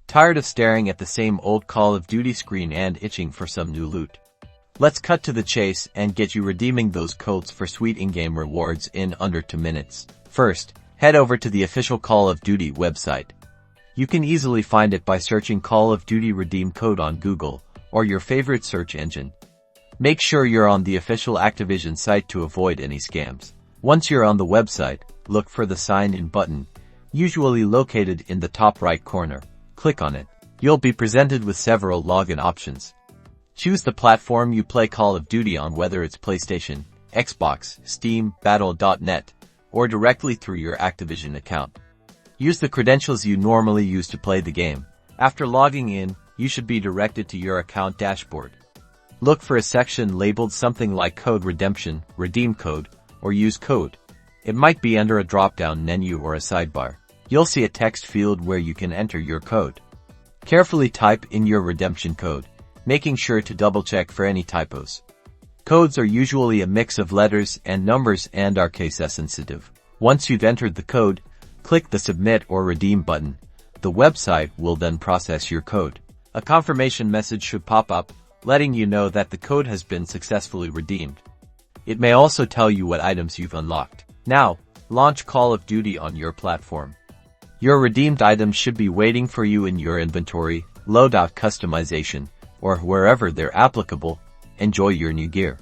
Tired of staring at the same old Call of Duty screen and itching for some new loot? Let's cut to the chase and get you redeeming those codes for sweet in-game rewards in under 2 minutes. First, head over to the official Call of Duty website. You can easily find it by searching Call of Duty redeem code on Google or your favorite search engine. Make sure you're on the official Activision site to avoid any scams. Once you're on the website, look for the sign in button, usually located in the top right corner. Click on it. You'll be presented with several login options. Choose the platform you play Call of Duty on, whether it's PlayStation, Xbox, Steam, Battle.net, or directly through your Activision account. Use the credentials you normally use to play the game. After logging in, you should be directed to your account dashboard. Look for a section labeled something like Code Redemption, Redeem Code, or Use Code. It might be under a drop-down menu or a sidebar. You'll see a text field where you can enter your code. Carefully type in your redemption code, making sure to double-check for any typos. Codes are usually a mix of letters and numbers and are case-sensitive. Once you've entered the code, click the Submit or Redeem button. The website will then process your code. A confirmation message should pop up, letting you know that the code has been successfully redeemed. It may also tell you what items you've unlocked. Now, launch Call of Duty on your platform. Your redeemed items should be waiting for you in your inventory, loadout customization, or wherever they're applicable. Enjoy your new gear.